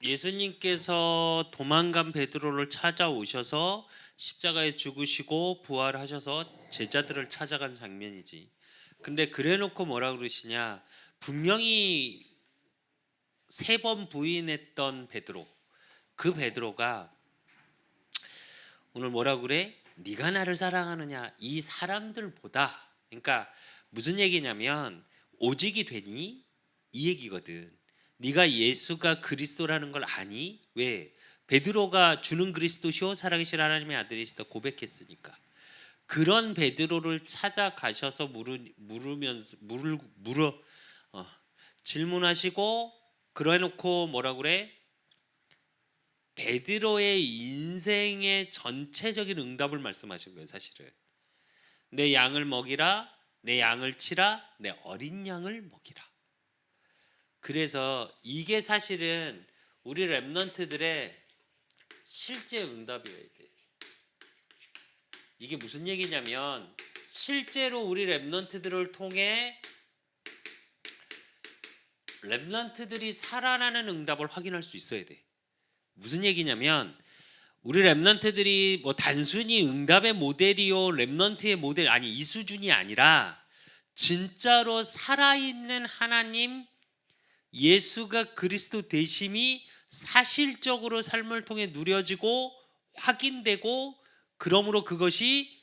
예수님께서 도망간 베드로를 찾아오셔서 십자가에 죽으시고 부활하셔서 제자들을 찾아간 장면이지. 근데 그래놓고 뭐라 그러시냐? 분명히 3번 부인했던 베드로, 그 베드로가 오늘 뭐라 그래? 네가 나를 사랑하느냐? 이 사람들보다, 그러니까 무슨 얘기냐면 오직이 되니 이 얘기거든. 네가 예수가 그리스도라는 걸 아니? 왜? 베드로가 주는 그리스도시오 살아계신 하나님의 아들이시다 고백했으니까. 그런 베드로를 찾아가셔서 물으면서 어, 질문하시고 그래놓고 뭐라 그래? 베드로의 인생의 전체적인 응답을 말씀하신 거예요, 사실은. 내 양을 먹이라, 내 양을 치라, 내 어린 양을 먹이라. 그래서 이게 사실은 우리 랩런트들의 실제 응답이어야 돼. 이게 무슨 얘기냐면 실제로 우리 랩런트들을 통해 랩런트들이 살아나는 응답을 확인할 수 있어야 돼. 무슨 얘기냐면 우리 랩런트들이 뭐 단순히 응답의 모델이요 랩런트의 모델 아니 이 수준이 아니라 진짜로 살아있는 하나님 예수가 그리스도 되심이 사실적으로 삶을 통해 누려지고 확인되고 그러므로 그것이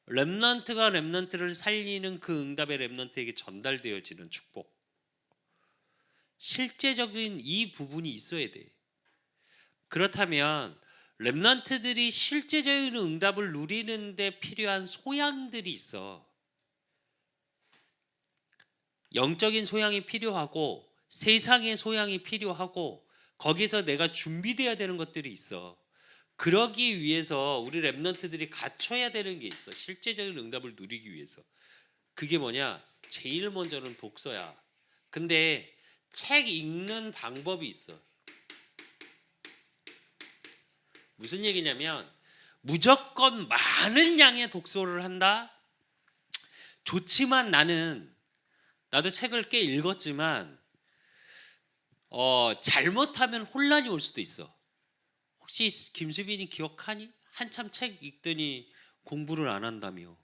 랩런트가 랩런트를 살리는 그 응답의 랩런트에게 전달되어지는 축복. 실제적인 이 부분이 있어야 돼. 그렇다면 랩런트들이 실제적인 응답을 누리는 데 필요한 소양들이 있어. 영적인 소양이 필요하고 세상의 소양이 필요하고 거기서 내가 준비돼야 되는 것들이 있어. 그러기 위해서 우리 랩런트들이 갖춰야 되는 게 있어. 실제적인 응답을 누리기 위해서. 그게 뭐냐? 제일 먼저는 독서야. 근데 책 읽는 방법이 있어. 무슨 얘기냐면 무조건 많은 양의 독서를 한다? 좋지만 나도 책을 꽤 읽었지만 잘못하면 혼란이 올 수도 있어. 혹시 김수빈이 기억하니? 한참 책 읽더니 공부를 안 한다며.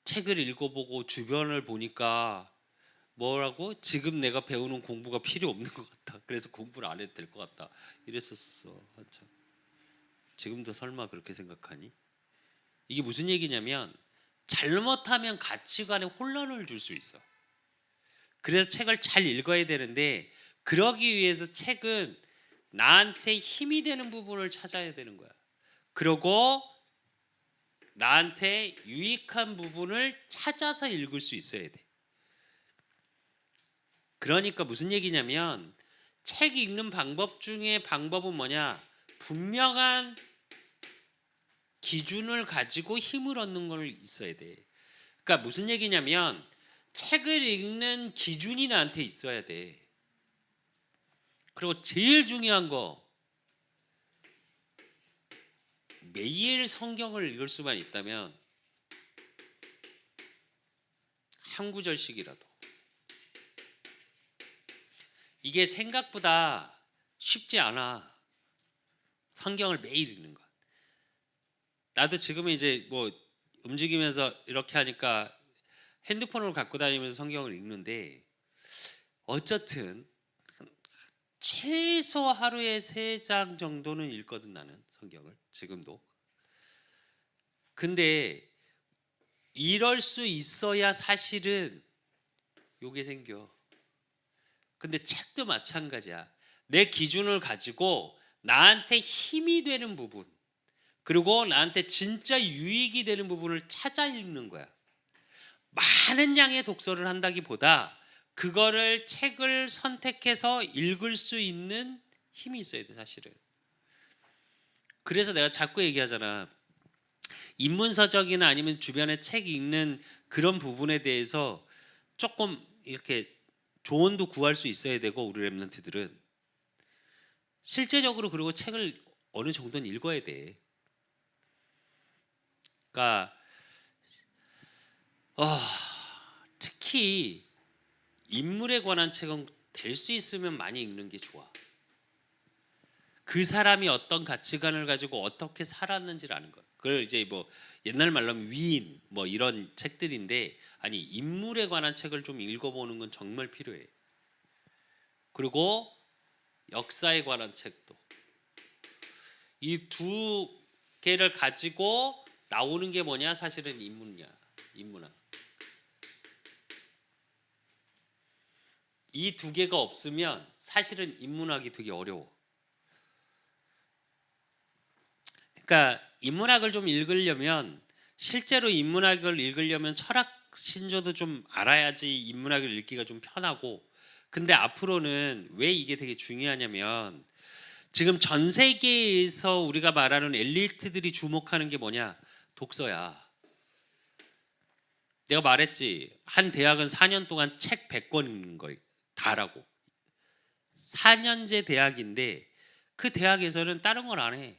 책을 읽어보고 주변을 보니까 뭐라고? 지금 내가 배우는 공부가 필요 없는 것 같다. 그래서 공부를 안 해도 될 것 같다. 이랬었어 한참. 지금도 설마 그렇게 생각하니? 이게 무슨 얘기냐면 잘못하면 가치관에 혼란을 줄 수 있어. 그래서 책을 잘 읽어야 되는데 그러기 위해서 책은 나한테 힘이 되는 부분을 찾아야 되는 거야. 그리고 나한테 유익한 부분을 찾아서 읽을 수 있어야 돼. 그러니까 무슨 얘기냐면 책 읽는 방법 중에 방법은 뭐냐? 분명한 기준을 가지고 힘을 얻는 걸 있어야 돼. 그러니까 무슨 얘기냐면 책을 읽는 기준이 나한테 있어야 돼. 그리고 제일 중요한 거 매일 성경을 읽을 수만 있다면 한 구절씩이라도. 이게 생각보다 쉽지 않아. 성경을 매일 읽는 것. 나도 지금은 이제 뭐 움직이면서 이렇게 하니까 핸드폰을 갖고 다니면서 성경을 읽는데 어쨌든 최소 하루에 3장 정도는 읽거든 나는 성경을 지금도. 근데 이럴 수 있어야 사실은 요게 생겨. 근데 책도 마찬가지야. 내 기준을 가지고 나한테 힘이 되는 부분 그리고 나한테 진짜 유익이 되는 부분을 찾아 읽는 거야. 많은 양의 독서를 한다기보다 그거를 책을 선택해서 읽을 수 있는 힘이 있어야 돼 사실은. 그래서 내가 자꾸 얘기하잖아. 인문서적이나 아니면 주변에 책 읽는 그런 부분에 대해서 조금 이렇게 조언도 구할 수 있어야 되고 우리 랩런트들은 실제적으로 그리고 책을 어느 정도는 읽어야 돼. 그러니까 특히 인물에 관한 책은 될 수 있으면 많이 읽는 게 좋아. 그 사람이 어떤 가치관을 가지고 어떻게 살았는지를 아는 것. 그걸 이제 뭐 옛날 말로 하면 위인 뭐 이런 책들인데, 아니 인물에 관한 책을 좀 읽어보는 건 정말 필요해. 그리고 역사에 관한 책도. 이 두 개를 가지고 나오는 게 뭐냐? 사실은 인문학. 이 두 개가 없으면 사실은 인문학이 되게 어려워. 그러니까 인문학을 좀 읽으려면, 실제로 인문학을 읽으려면 철학 신조도 좀 알아야지 인문학을 읽기가 좀 편하고. 근데 앞으로는 왜 이게 되게 중요하냐면, 지금 전 세계에서 우리가 말하는 엘리트들이 주목하는 게 뭐냐? 독서야. 내가 말했지, 한 대학은 4년 동안 책 100권 읽는 거 다라고. 4년제 대학인데 그 대학에서는 다른 걸 안 해.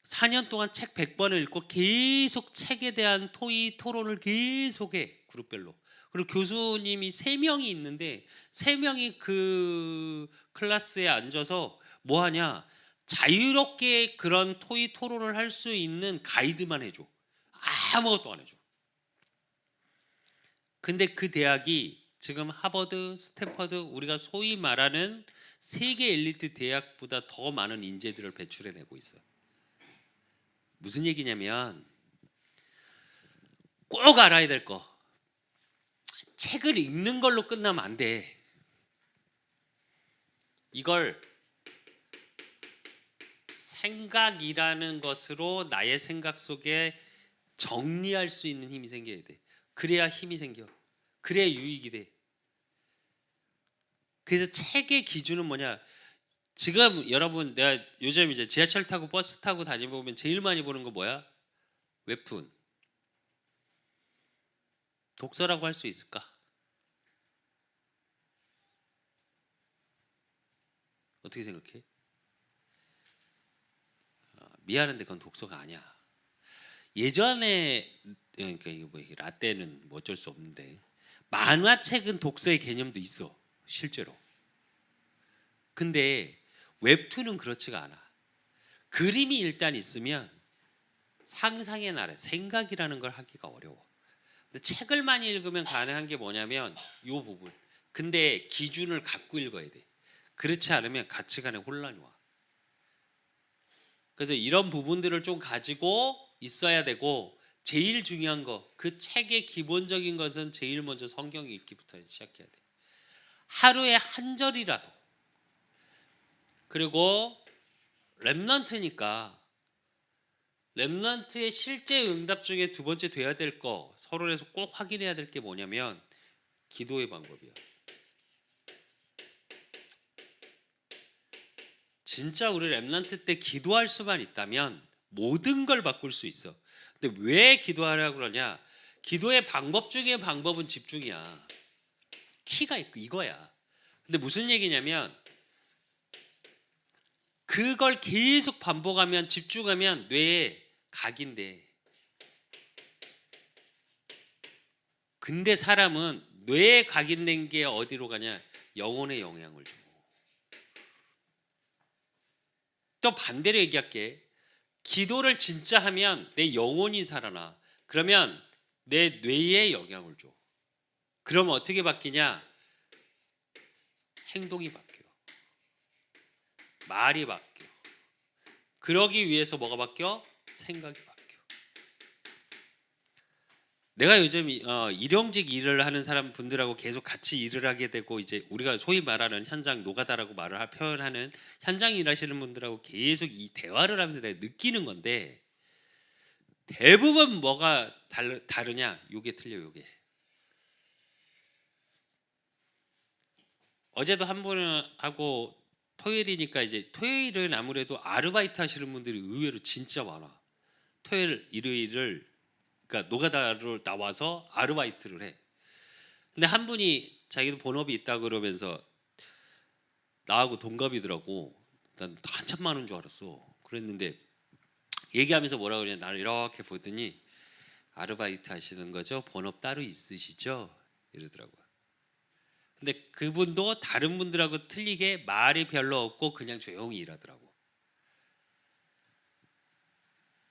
4년 동안 책 100번을 읽고 계속 책에 대한 토론을 계속 해. 그룹별로. 그리고 교수님이 3명이 있는데 3명이 그 클래스에 앉아서 뭐 하냐? 자유롭게 그런 토론을 할 수 있는 가이드만 해줘. 아무것도 안 해줘. 근데 그 대학이 지금 하버드, 스탠퍼드, 우리가 소위 말하는 세계 엘리트 대학보다 더 많은 인재들을 배출해내고 있어. 무슨 얘기냐면, 꼭 알아야 될 거, 책을 읽는 걸로 끝나면 안 돼. 이걸 생각이라는 것으로 나의 생각 속에 정리할 수 있는 힘이 생겨야 돼. 그래야 힘이 생겨. 그래야 유익이 돼. 그래서 책의 기준은 뭐냐? 지금 여러분, 내가 요즘 이제 지하철 타고 버스 타고 다니보면 제일 많이 보는 거 뭐야? 웹툰. 독서라고 할 수 있을까? 어떻게 생각해? 미안한데 그건 독서가 아니야. 예전에, 그러니까 이거 뭐 라떼는 뭐 어쩔 수 없는데, 만화책은 독서의 개념도 있어, 실제로. 근데 웹툰은 그렇지가 않아. 그림이 일단 있으면 상상의 나래, 생각이라는 걸 하기가 어려워. 근데 책을 많이 읽으면 가능한 게 뭐냐면 이 부분. 근데 기준을 갖고 읽어야 돼. 그렇지 않으면 가치관에 혼란이 와. 그래서 이런 부분들을 좀 가지고 있어야 되고, 제일 중요한 거, 그 책의 기본적인 것은 제일 먼저 성경 읽기부터 시작해야 돼. 하루에 한 절이라도. 그리고 랩넌트니까 랩넌트의 실제 응답 중에 두 번째 돼야 될 거, 서론에서 꼭 확인해야 될 게 뭐냐면 기도의 방법이야. 진짜 우리 랩넌트 때 기도할 수만 있다면 모든 걸 바꿀 수 있어. 근데 왜 기도하라고 그러냐? 기도의 방법 중에 방법은 집중이야. 키가 있고 이거야. 근데 무슨 얘기냐면, 그걸 계속 반복하면, 집중하면 뇌에 각인돼. 근데 사람은 뇌에 각인된 게 어디로 가냐? 영혼에 영향을 줘. 또 반대로 얘기할게. 기도를 진짜 하면 내 영혼이 살아나. 그러면 내 뇌에 영향을 줘. 그럼 어떻게 바뀌냐? 행동이 바뀌어. 말이 바뀌어. 그러기 위해서 뭐가 바뀌어? 생각이 바뀌어. 내가 요즘 일용직 일을 하는 사람 분들하고 계속 같이 일을 하게 되고, 이제 우리가 소위 말하는 현장 노가다라고 표현하는 현장 일하시는 분들하고 계속 이 대화를 하면서 내가 느끼는 건데, 대부분 뭐가 다르냐? 요게 틀려. 요게. 어제도 한 분하고, 토요일이니까 이제 토요일은 아무래도 아르바이트 하시는 분들이 의외로 진짜 많아. 토요일, 일요일을, 그러니까 노가다로 나와서 아르바이트를 해. 근데 한 분이 자기도 본업이 있다 그러면서 나하고 동갑이더라고. 난 한참 많은 줄 알았어. 그랬는데 얘기하면서 뭐라 그러냐, 나를 이렇게 보더니 아르바이트 하시는 거죠? 본업 따로 있으시죠? 이러더라고요. 근데 그분도 다른 분들하고 틀리게 말이 별로 없고 그냥 조용히 일하더라고.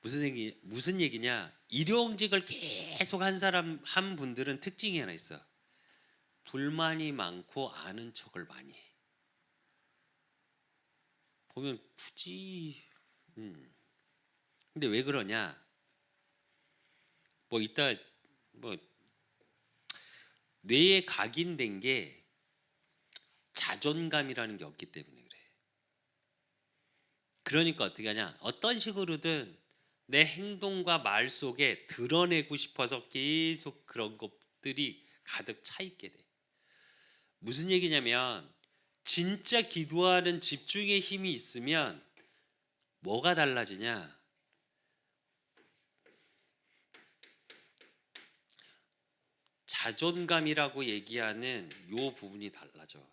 무슨 얘기냐? 일용직을 계속 한 분들은 특징이 하나 있어. 불만이 많고 아는 척을 많이 해. 보면 굳이 근데 왜 그러냐? 뭐 이따 뭐 뇌에 각인된 게 자존감이라는 게 없기 때문에 그래. 그러니까 어떻게 하냐? 어떤 식으로든 내 행동과 말 속에 드러내고 싶어서 계속 그런 것들이 가득 차 있게 돼. 무슨 얘기냐면 진짜 기도하는 집중의 힘이 있으면 뭐가 달라지냐? 자존감이라고 얘기하는 요 부분이 달라져.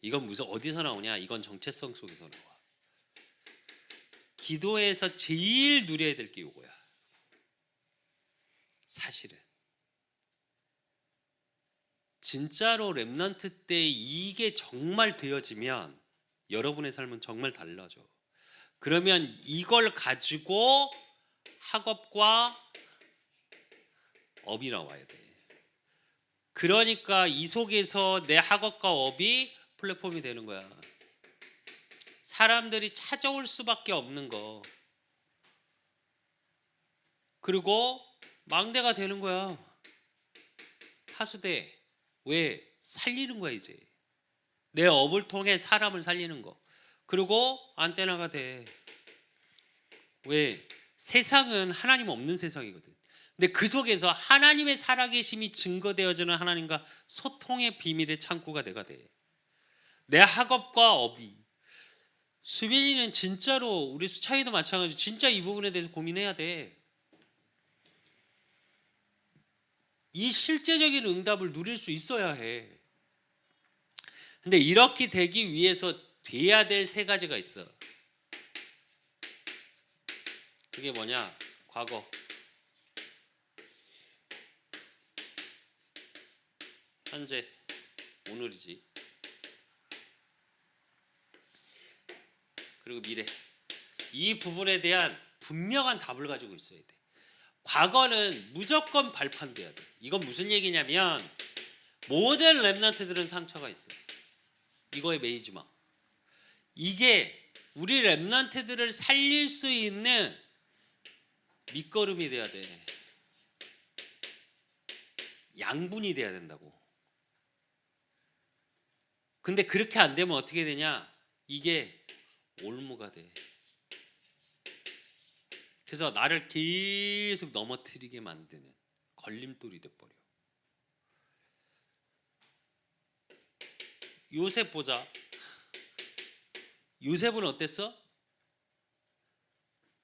이건 무슨 어디서 나오냐? 이건 정체성 속에서 나와. 기도에서 제일 누려야 될 게 요거야. 사실은 진짜로 렘넌트 때 이게 정말 되어지면 여러분의 삶은 정말 달라져. 그러면 이걸 가지고 학업과 업이 나와야 돼. 그러니까 이 속에서 내 학업과 업이 플랫폼이 되는 거야. 사람들이 찾아올 수밖에 없는 거. 그리고 망대가 되는 거야. 하수대. 왜? 살리는 거야 이제. 내 업을 통해 사람을 살리는 거. 그리고 안테나가 돼. 왜? 세상은 하나님 없는 세상이거든. 근데 그 속에서 하나님의 살아계심이 증거되어지는 하나님과 소통의 비밀의 창구가 내가 돼. 내 학업과 업이. 수빈이는 진짜로 우리 수창이도 마찬가지로 진짜 이 부분에 대해서 고민해야 돼. 이 실제적인 응답을 누릴 수 있어야 해. 근데 이렇게 되기 위해서 돼야 될 세 가지가 있어. 그게 뭐냐? 과거, 현재, 오늘이지. 그리고 미래. 이 부분에 대한 분명한 답을 가지고 있어야 돼. 과거는 무조건 발판돼야 돼. 이건 무슨 얘기냐면 모든 랩런트들은 상처가 있어. 이거에 매이지 마. 이게 우리 랩런트들을 살릴 수 있는 밑거름이 돼야 돼. 양분이 돼야 된다고. 근데 그렇게 안 되면 어떻게 되냐? 이게 올무가 돼. 그래서 나를 계속 넘어뜨리게 만드는 걸림돌이 돼버려. 요셉 보자. 요셉은 어땠어?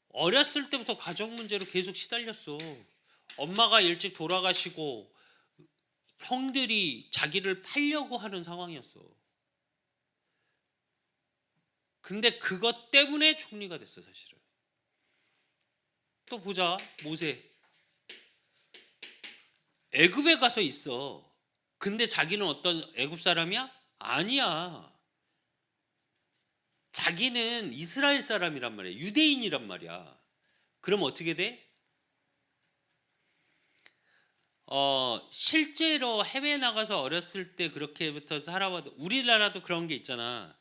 어렸을 때부터 가정 문제로 계속 시달렸어. 엄마가 일찍 돌아가시고 형들이 자기를 팔려고 하는 상황이었어. 근데 그것 때문에 총리가 됐어 사실은. 또 보자. 모세. 애굽에 가서 있어. 근데 자기는 어떤 애굽 사람이야? 아니야. 자기는 이스라엘 사람이란 말이야. 유대인이란 말이야. 그럼 어떻게 돼? 실제로 해외 나가서 어렸을 때 그렇게부터 살아와도 우리나라도 그런 게 있잖아.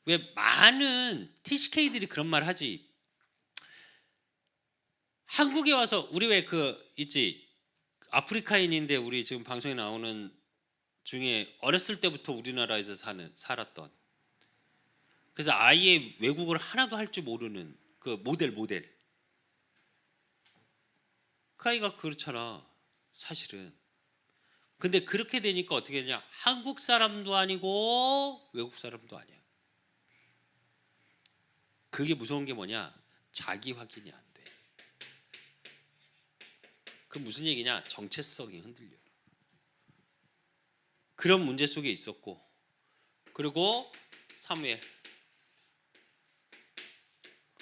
왜 많은 TCK들이 그런 말 하지. 한국에 와서 우리 왜 그 있지 아프리카인인데 우리 지금 방송에 나오는 중에 어렸을 때부터 우리나라에서 살았던 그래서 아예 외국어를 하나도 할 줄 모르는 그 모델 그 아이가 그렇잖아 사실은. 근데 그렇게 되니까 어떻게 되냐? 한국 사람도 아니고 외국 사람도 아니야. 그게 무서운 게 뭐냐? 자기 확인이 안 돼. 그 무슨 얘기냐? 정체성이 흔들려. 그런 문제 속에 있었고, 그리고 사무엘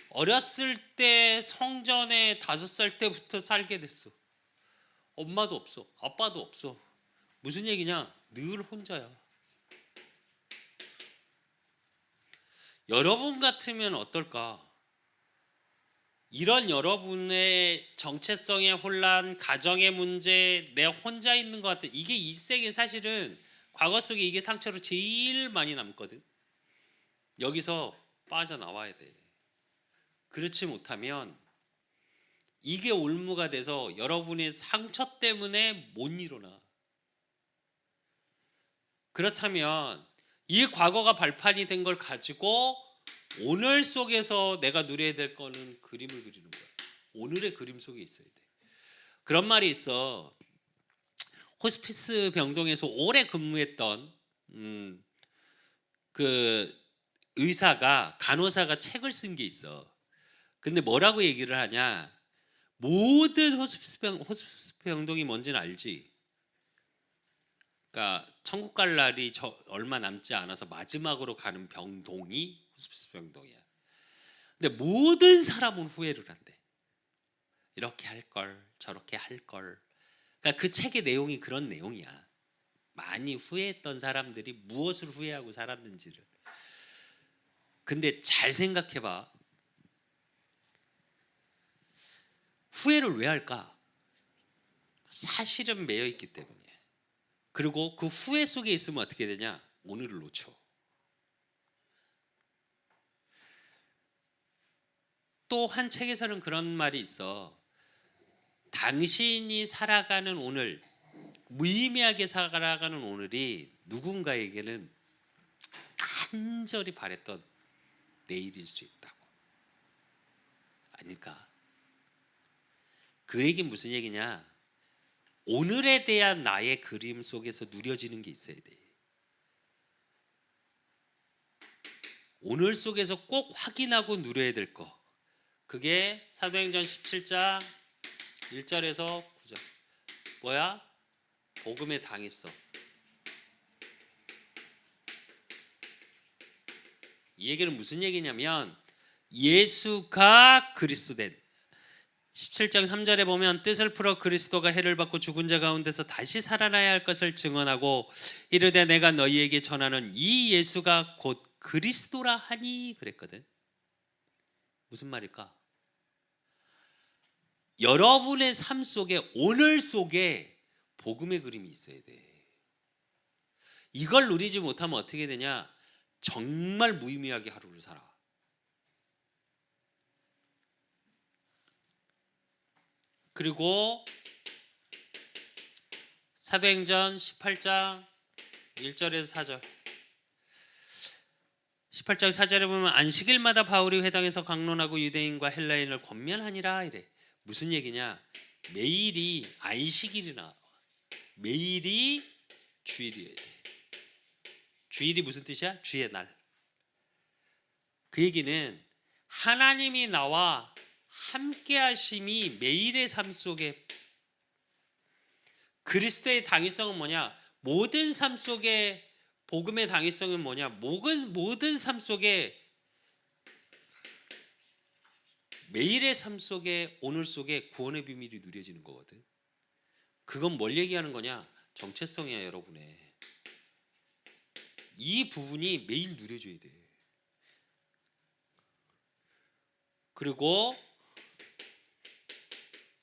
어렸을 때 성전에 5살 때부터 살게 됐어. 엄마도 없어, 아빠도 없어. 무슨 얘기냐? 늘 혼자야. 여러분 같으면 어떨까? 이런 여러분의 정체성의 혼란, 가정의 문제, 내 혼자 있는 것 같아. 이게 이 세계 사실은 과거 속에 이게 상처로 제일 많이 남거든. 여기서 빠져나와야 돼. 그렇지 못하면 이게 올무가 돼서 여러분의 상처 때문에 못 일어나. 그렇다면 이 과거가 발판이 된 걸 가지고 오늘 속에서 내가 누려야 될 거는 그림을 그리는 거야. 오늘의 그림 속에 있어야 돼. 그런 말이 있어. 호스피스 병동에서 오래 근무했던 그 의사가 간호사가 책을 쓴 게 있어. 근데 뭐라고 얘기를 하냐? 모든 호스피스 병동이 뭔지는 알지. 그러니까 천국 갈 날이 얼마 남지 않아서 마지막으로 가는 병동이 호스피스 병동이야. 근데 모든 사람은 후회를 한대. 이렇게 할 걸, 저렇게 할 걸. 그러니까 그 책의 내용이 그런 내용이야. 많이 후회했던 사람들이 무엇을 후회하고 살았는지를. 근데 잘 생각해봐. 후회를 왜 할까? 사실은 매여 있기 때문이야. 그리고 그 후회 속에 있으면 어떻게 되냐? 오늘을 놓쳐. 또 한 책에서는 그런 말이 있어. 당신이 살아가는 오늘, 무의미하게 살아가는 오늘이 누군가에게는 간절히 바랬던 내일일 수 있다고. 아닐까? 그 얘기는 무슨 얘기냐? 오늘에 대한 나의 그림 속에서 누려지는 게 있어야 돼. 오늘 속에서 꼭 확인하고 누려야 될 거. 그게 사도행전 17장 1절에서 9절. 뭐야? 복음에 당했어. 이 얘기는 무슨 얘기냐면 예수가 그리스도 된 17장 3절에 보면 뜻을 풀어 그리스도가 해를 받고 죽은 자 가운데서 다시 살아나야 할 것을 증언하고 이르되 내가 너희에게 전하는 이 예수가 곧 그리스도라 하니 그랬거든. 무슨 말일까? 여러분의 삶 속에 오늘 속에 복음의 그림이 있어야 돼. 이걸 누리지 못하면 어떻게 되냐? 정말 무의미하게 하루를 살아. 그리고 사도행전 18장 1절에서 4절 18장 4절에 보면 안식일마다 바울이 회당에서 강론하고 유대인과 헬라인을 권면하니라 이래. 무슨 얘기냐? 매일이 안식일이나 매일이 주일이어야 돼. 주일이 무슨 뜻이야? 주의 날. 그 얘기는 하나님이 나와 함께 하심이 매일의 삶 속에 그리스도의 당위성은 뭐냐? 모든 삶 속에 복음의 당위성은 뭐냐? 모든 삶 속에 매일의 삶 속에 오늘 속에 구원의 비밀이 누려지는 거거든. 그건 뭘 얘기하는 거냐? 정체성이야 여러분의. 이 부분이 매일 누려져야 돼. 그리고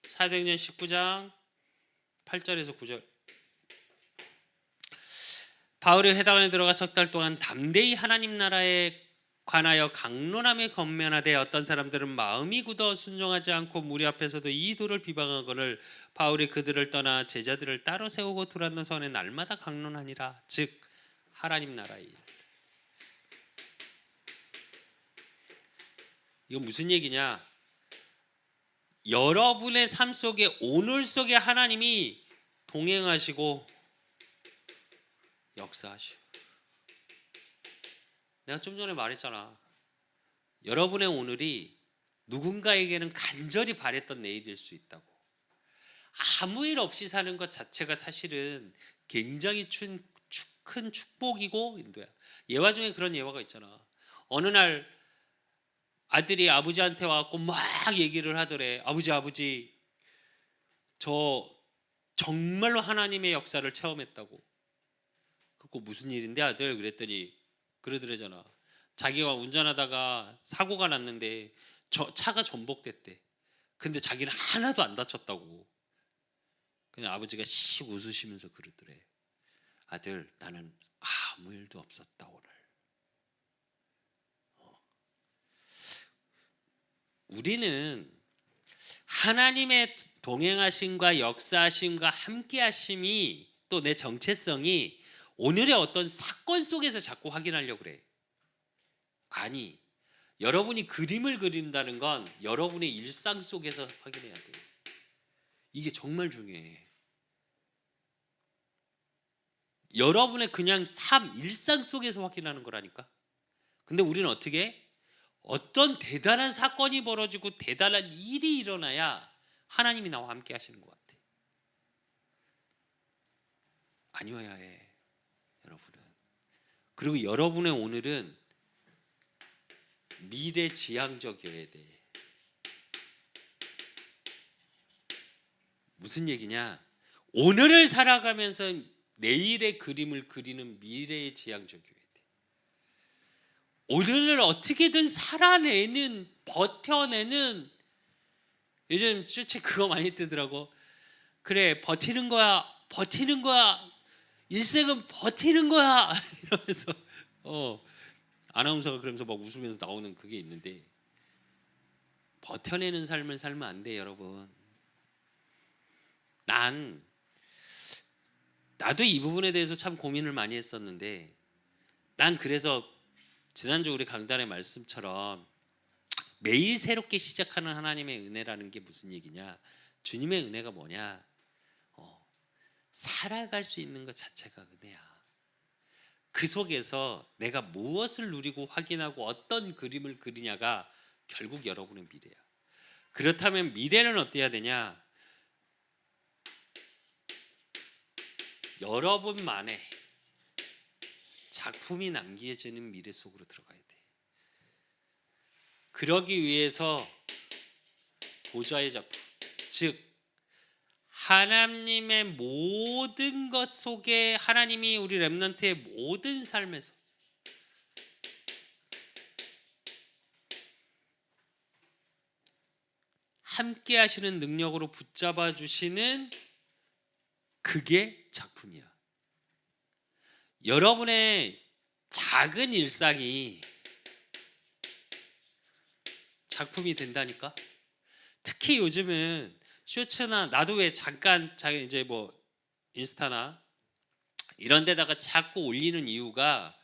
사도행전 19장 8절에서 9절 바울이 회당에 들어가 석 달 동안 담대히 하나님 나라에 관하여 강론함에 권면하되 어떤 사람들은 마음이 굳어 순종하지 않고 무리 앞에서도 이 도를 비방하거늘 바울이 그들을 떠나 제자들을 따로 세우고 두란노 성에 날마다 강론하니라. 즉 하나님 나라의 일. 이거 무슨 얘기냐? 여러분의 삶 속에 오늘 속에 하나님이 동행하시고 역사하시오. 내가 좀 전에 말했잖아. 여러분의 오늘이 누군가에게는 간절히 바랬던 내일일 수 있다고. 아무 일 없이 사는 것 자체가 사실은 굉장히 큰 축복이고 인도야. 예화 중에 그런 예화가 있잖아. 어느 날 아들이 아버지한테 와갖고 막 얘기를 하더래. 아버지 저 정말로 하나님의 역사를 체험했다고. 그거 무슨 일인데 아들? 그랬더니 그러더래잖아. 자기가 운전하다가 사고가 났는데 차가 전복됐대. 근데 자기는 하나도 안 다쳤다고. 그냥 아버지가 씩 웃으시면서 그러더래. 아들, 나는 아무 일도 없었다 오늘. 우리는 하나님의 동행하심과 역사하심과 함께하심이 또 내 정체성이 오늘의 어떤 사건 속에서 자꾸 확인하려고 그래. 아니, 여러분이 그림을 그린다는 건 여러분의 일상 속에서 확인해야 돼. 이게 정말 중요해. 여러분의 그냥 일상 속에서 확인하는 거라니까. 근데 우리는 어떻게 해? 어떤 대단한 사건이 벌어지고 대단한 일이 일어나야 하나님이 나와 함께 하시는 것 같아. 아니어야 해, 여러분은. 그리고 여러분의 오늘은 미래지향적이어야 돼. 무슨 얘기냐? 오늘을 살아가면서 내일의 그림을 그리는 미래지향적이어야 돼. 오늘을 어떻게든 살아내는, 버텨내는, 요즘 쇼츠 그거 많이 뜨더라고. 그래, 버티는 거야, 버티는 거야, 일생은 버티는 거야 이러면서 아나운서가 그러면서 막 웃으면서 나오는 그게 있는데, 버텨내는 삶을 살면 안 돼, 여러분. 나도 이 부분에 대해서 참 고민을 많이 했었는데, 난 그래서 지난주 우리 강단의 말씀처럼 매일 새롭게 시작하는 하나님의 은혜라는 게 무슨 얘기냐? 주님의 은혜가 뭐냐? 살아갈 수 있는 것 자체가 은혜야. 그 속에서 내가 무엇을 누리고 확인하고 어떤 그림을 그리냐가 결국 여러분의 미래야. 그렇다면 미래는 어때야 되냐? 여러분만의 작품이 남겨지는 미래 속으로 들어가야 돼. 그러기 위해서 보좌의 작품, 즉 하나님의 모든 것 속에, 하나님이 우리 렘넌트의 모든 삶에서 함께 하시는 능력으로 붙잡아 주시는 그게 작품이야. 여러분의 작은 일상이 작품이 된다니까. 특히 요즘은 쇼츠나, 나도 왜 잠깐 이제 뭐 인스타나 이런 데다가 자꾸 올리는 이유가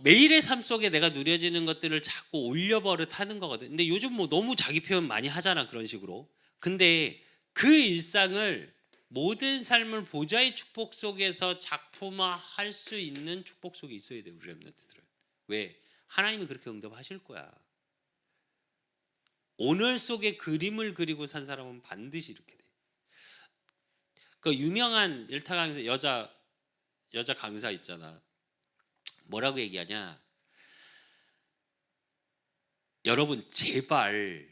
매일의 삶 속에 내가 누려지는 것들을 자꾸 올려버릇하는 거거든. 근데 요즘 뭐 너무 자기 표현 많이 하잖아, 그런 식으로. 근데 그 일상을, 모든 삶을 보좌의 축복 속에서 작품화할 수 있는 축복 속에 있어야 돼, 우리 렘넌트들은. 왜? 하나님이 그렇게 응답하실 거야. 오늘 속에 그림을 그리고 산 사람은 반드시 이렇게 돼. 그 유명한 일타 강사, 여자 강사 있잖아. 뭐라고 얘기하냐? 여러분, 제발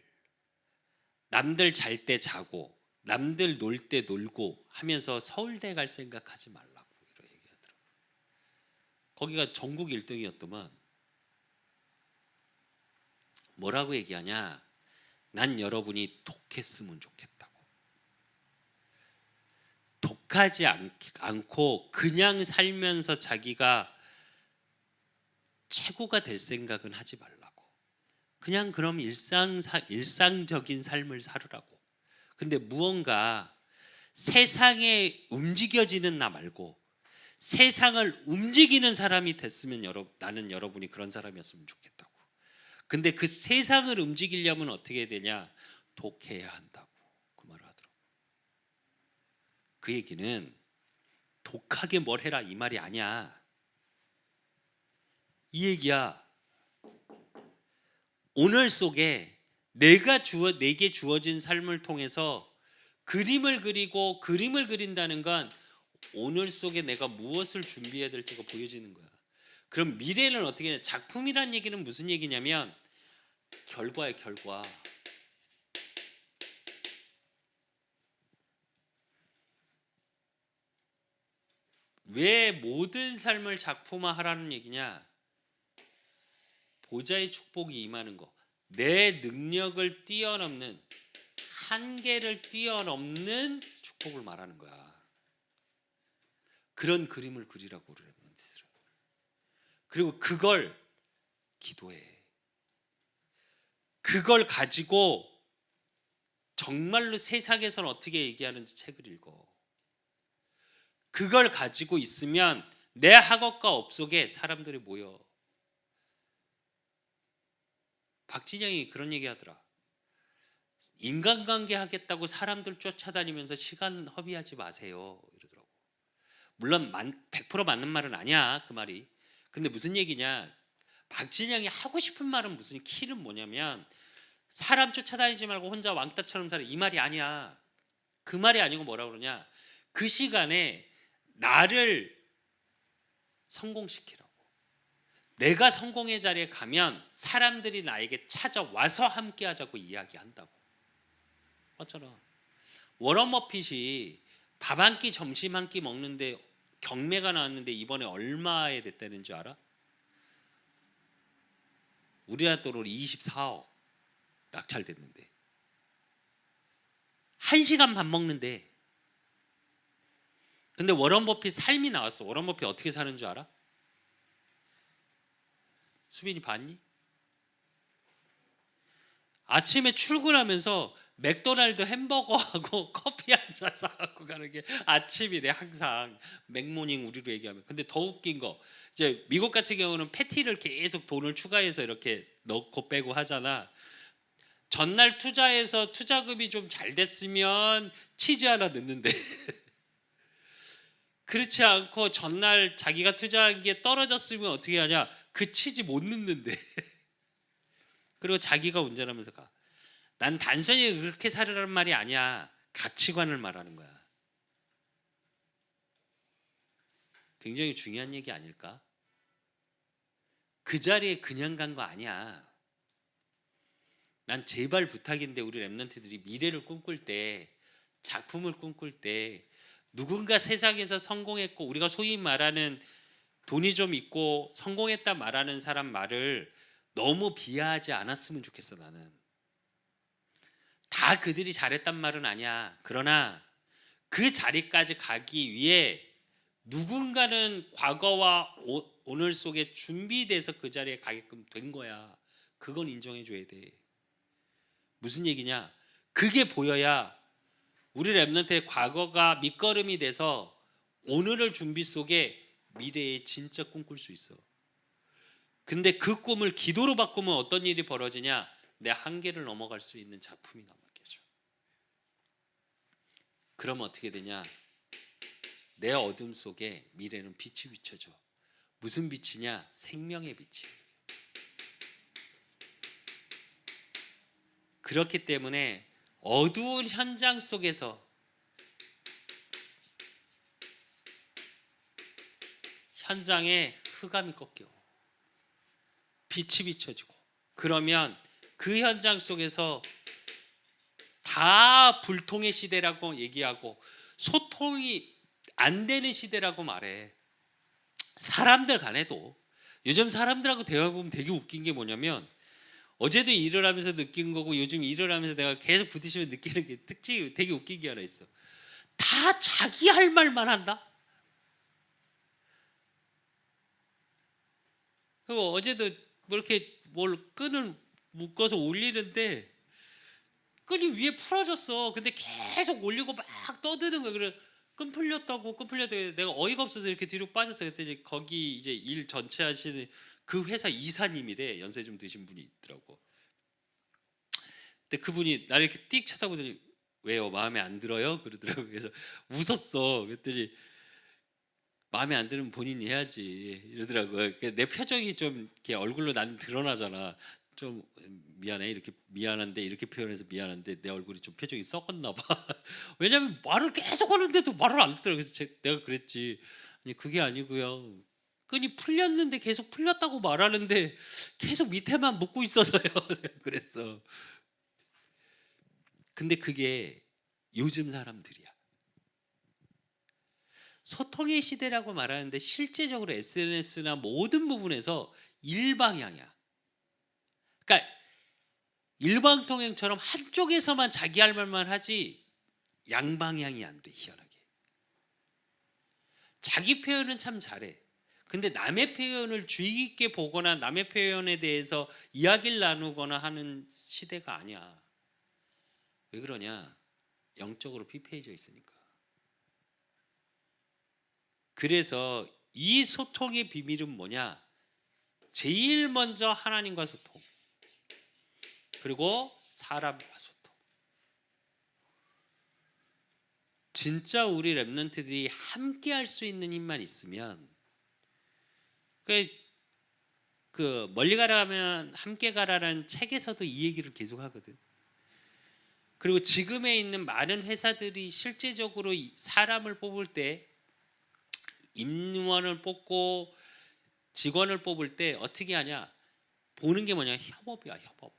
남들 잘 때 자고 남들 놀 때 놀고 하면서 서울대 갈 생각하지 말라고 이렇게 얘기하더라고. 거기가 전국 1등이었더만. 뭐라고 얘기하냐? 난 여러분이 독했으면 좋겠다고. 독하지 않고 그냥 살면서 자기가 최고가 될 생각은 하지 말라고. 그냥 그럼 일상적인 삶을 살으라고. 근데 무언가 세상에 움직여지는 나 말고 세상을 움직이는 사람이 됐으면 나는 여러분이 그런 사람이었으면 좋겠다고. 근데 그 세상을 움직이려면 어떻게 되냐? 독해야 한다고 그 말을 하더라고. 그 얘기는 독하게 뭘 해라 이 말이 아니야. 이 얘기야. 오늘 속에 내게 주어진 삶을 통해서 그림을 그리고, 그림을 그린다는 건 오늘 속에 내가 무엇을 준비해야 될지가 보여지는 거야. 그럼 미래는 어떻게 해? 작품이란 얘기는 무슨 얘기냐면 결과야, 결과. 왜 모든 삶을 작품화하라는 얘기냐? 보좌의 축복이 임하는 거. 내 능력을 뛰어넘는, 한계를 뛰어넘는 축복을 말하는 거야. 그런 그림을 그리라고 그래. 그리고 그걸 기도해. 그걸 가지고 정말로 세상에서는 어떻게 얘기하는지 책을 읽어. 그걸 가지고 있으면 내 학업과 업 속에 사람들이 모여. 박진영이 그런 얘기 하더라. 인간관계 하겠다고 사람들 쫓아다니면서 시간 허비하지 마세요. 이러더라고. 물론 100% 맞는 말은 아니야. 그 말이. 근데 무슨 얘기냐. 박진영이 하고 싶은 말은 무슨 키는 뭐냐면 사람 쫓아다니지 말고 혼자 왕따처럼 살아. 이 말이 아니야. 그 말이 아니고 뭐라 그러냐. 그 시간에 나를 성공시키라고. 내가 성공의 자리에 가면 사람들이 나에게 찾아와서 함께 하자고 이야기한다고. 맞잖아. 워런 버핏이 밥 한 끼 점심 한 끼 먹는데 경매가 나왔는데 이번에 얼마에 됐다는 줄 알아? 우리나라 돈으로 24억 낙찰됐는데 1시간 밥 먹는데. 근데 워런 버핏 삶이 나왔어. 워런 버핏 어떻게 사는 줄 알아? 수빈이 봤니? 아침에 출근하면서 맥도날드 햄버거하고 커피 한 잔 사갖고 가는 게 아침이래. 항상 맥모닝 우리로 얘기하면. 근데 더 웃긴 거 이제 미국 같은 경우는 패티를 계속 돈을 추가해서 이렇게 넣고 빼고 하잖아. 전날 투자해서 투자금이 좀 잘 됐으면 치즈 하나 넣는데 그렇지 않고 전날 자기가 투자한 게 떨어졌으면 어떻게 하냐? 그 치즈 못 넣는데 그리고 자기가 운전하면서 가. 난 단순히 그렇게 살으라는 말이 아니야. 가치관을 말하는 거야. 굉장히 중요한 얘기 아닐까? 그 자리에 그냥 간 거 아니야. 난 제발 부탁인데 우리 랩런트들이 미래를 꿈꿀 때, 작품을 꿈꿀 때 누군가 세상에서 성공했고 우리가 소위 말하는 돈이 좀 있고 성공했다 말하는 사람 말을 너무 비하하지 않았으면 좋겠어. 나는 다 그들이 잘했단 말은 아니야. 그러나 그 자리까지 가기 위해 누군가는 과거와 오늘 속에 준비돼서 그 자리에 가게끔 된 거야. 그건 인정해 줘야 돼. 무슨 얘기냐? 그게 보여야 우리 랩런트의 과거가 밑거름이 돼서 오늘을 준비 속에 미래에 진짜 꿈꿀 수 있어. 근데 그 꿈을 기도로 바꾸면 어떤 일이 벌어지냐? 내 한계를 넘어갈 수 있는 작품이 남아있죠. 그럼 어떻게 되냐? 내 어둠 속에 미래는 빛이 비춰져. 무슨 빛이냐? 생명의 빛이. 그렇기 때문에 어두운 현장 속에서 현장에 흑암이 꺾여 빛이 비춰지고, 그러면 그 현장 속에서 다 불통의 시대라고 얘기하고 소통이 안 되는 시대라고 말해. 사람들 간에도 요즘 사람들하고 대화해보면 되게 웃긴 게 뭐냐면, 어제도 일을 하면서 느낀 거고 요즘 일을 하면서 내가 계속 부딪히면 느끼는 게 특징이 되게 웃긴 게 하나 있어. 다 자기 할 말만 한다. 그리고 어제도 뭐 이렇게 뭘 끈을 묶어서 올리는데 끈이 위에 풀어졌어. 근데 계속 올리고 막 떠드는 거야. 그래, 끈 풀렸다고. 내가 어이가 없어서 이렇게 뒤로 빠졌어. 그랬더니 거기 이제 일 전체 하시는 그 회사 이사님이래. 연세 좀 드신 분이 있더라고. 근데 그분이 나를 이렇게 띡 쳐다보더니 왜요? 마음에 안 들어요? 그러더라고. 그래서 웃었어. 그랬더니 마음에 안 들면 본인이 해야지 이러더라고요. 내 표정이 좀 이렇게 얼굴로 나는 드러나잖아. 좀 미안해, 이렇게 미안한데 이렇게 표현해서 미안한데 내 얼굴이 좀 표정이 썩었나 봐. 왜냐면 말을 계속 하는데도 말을 안 듣더라고. 그래서 내가 그랬지. 아니 그게 아니고요. 끈이 풀렸는데 계속 풀렸다고 말하는데 계속 밑에만 묶고 있어서요. 그랬어. 근데 그게 요즘 사람들이야. 소통의 시대라고 말하는데 실제적으로 SNS나 모든 부분에서 일방향이야. 그러니까 일방통행처럼 한쪽에서만 자기 할 말만 하지 양방향이 안 돼, 희한하게. 자기 표현은 참 잘해. 근데 남의 표현을 주의 깊게 보거나 남의 표현에 대해서 이야기를 나누거나 하는 시대가 아니야. 왜 그러냐? 영적으로 피폐해져 있으니까. 그래서 이 소통의 비밀은 뭐냐? 제일 먼저 하나님과 소통, 그리고 사람과 소통. 진짜 우리 랩런트들이 함께 할 수 있는 힘만 있으면, 그 멀리 가라면 함께 가라라는 책에서도 이 얘기를 계속 하거든. 그리고 지금에 있는 많은 회사들이 실제적으로 사람을 뽑을 때, 임원을 뽑고 직원을 뽑을 때 어떻게 하냐? 보는 게 뭐냐? 협업이야, 협업.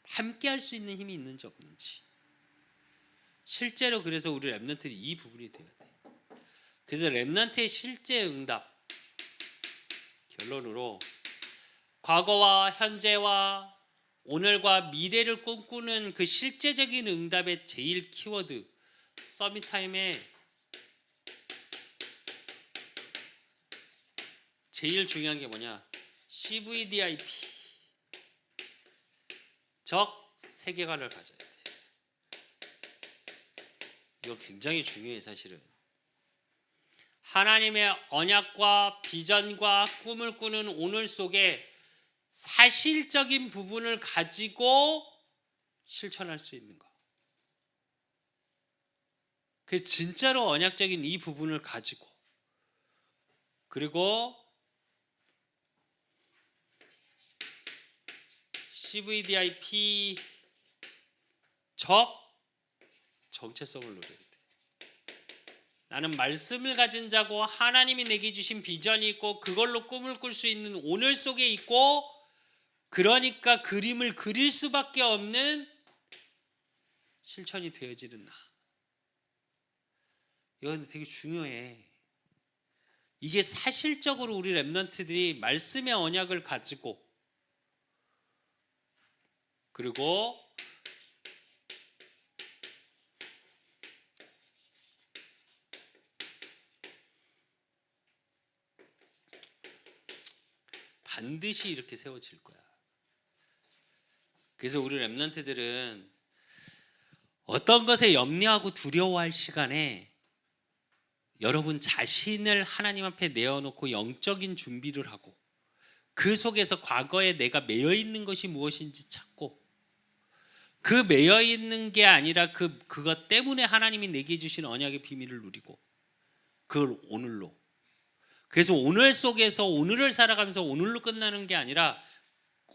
함께 할 수 있는 힘이 있는지 없는지. 실제로 그래서 우리 랩런트들이 이 부분이 돼야 돼. 그래서 랩런트의 실제 응답, 결론으로 과거와 현재와 오늘과 미래를 꿈꾸는 그 실제적인 응답의 제일 키워드, 서밋타임에 제일 중요한 게 뭐냐? CVDIP, 적 세계관을 가져야 돼. 이거 굉장히 중요해. 사실은 하나님의 언약과 비전과 꿈을 꾸는 오늘 속에 사실적인 부분을 가지고 실천할 수 있는 거. 그 진짜로 언약적인 이 부분을 가지고, 그리고 CVDIP 정체성을 노려야 돼. 나는 말씀을 가진 자고 하나님이 내게 주신 비전이 있고 그걸로 꿈을 꿀 수 있는 오늘 속에 있고, 그러니까 그림을 그릴 수밖에 없는 실천이 되어지는 나. 이건 되게 중요해. 이게 사실적으로 우리 랩런트들이 말씀의 언약을 가지고, 그리고 반드시 이렇게 세워질 거야. 그래서 우리 랩런트들은 어떤 것에 염려하고 두려워할 시간에 여러분 자신을 하나님 앞에 내어놓고 영적인 준비를 하고, 그 속에서 과거에 내가 매여 있는 것이 무엇인지 찾고, 그 매여 있는 게 아니라 그것 때문에 하나님이 내게 주신 언약의 비밀을 누리고, 그걸 오늘로. 그래서 오늘 속에서 오늘을 살아가면서 오늘로 끝나는 게 아니라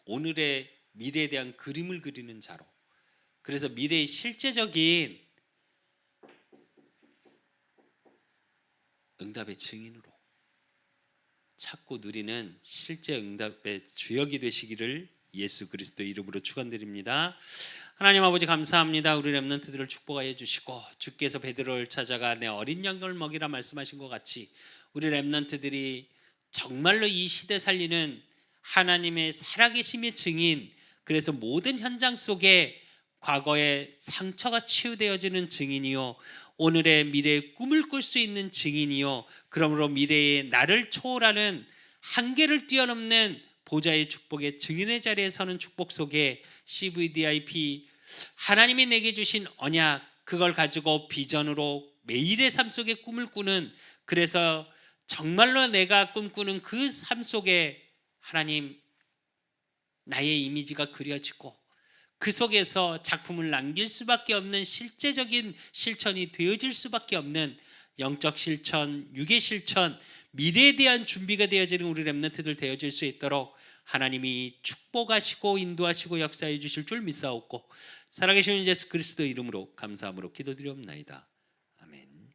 오늘의 미래에 대한 그림을 그리는 자로, 그래서 미래의 실제적인 응답의 증인으로 찾고 누리는 실제 응답의 주역이 되시기를 예수 그리스도 이름으로 축원드립니다. 하나님 아버지 감사합니다. 우리 렘넌트들을 축복하여 주시고, 주께서 베드로를 찾아가 내 어린 양을 먹이라 말씀하신 것 같이 우리 렘넌트들이 정말로 이 시대 살리는 하나님의 살아계심의 증인, 그래서 모든 현장 속에 과거의 상처가 치유되어지는 증인이요, 오늘의 미래의 꿈을 꿀 수 있는 증인이요, 그러므로 미래의 나를 초월하는 한계를 뛰어넘는 보좌의 축복의 증인의 자리에 서는 축복 속에 CVDIP, 하나님이 내게 주신 언약, 그걸 가지고 비전으로 매일의 삶 속에 꿈을 꾸는, 그래서 정말로 내가 꿈꾸는 그 삶 속에 하나님 나의 이미지가 그려지고 그 속에서 작품을 남길 수밖에 없는 실제적인 실천이 되어질 수밖에 없는 영적 실천, 육의 실천, 미래에 대한 준비가 되어지는 우리 렘넌트들 되어질 수 있도록 하나님이 축복하시고 인도하시고 역사해 주실 줄 믿사옵고, 살아계신 예수 그리스도 이름으로 감사함으로 기도드리옵나이다. 아멘.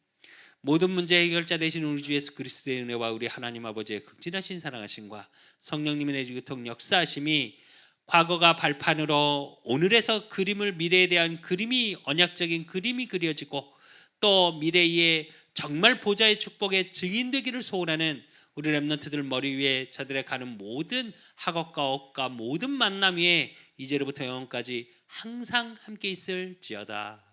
모든 문제 해결자 되신 우리 주 예수 그리스도의 은혜와 우리 하나님 아버지의 극진하신 사랑하심과 성령님의 내주교통 역사하심이 과거가 발판으로 오늘에서 그림을, 미래에 대한 그림이, 언약적인 그림이 그려지고, 또 미래의 정말 보좌의 축복의 증인되기를 소원하는 우리 렘넌트들 머리 위에 저들의 가는 모든 학업과 업과 모든 만남 위에 이제로부터 영원까지 항상 함께 있을지어다.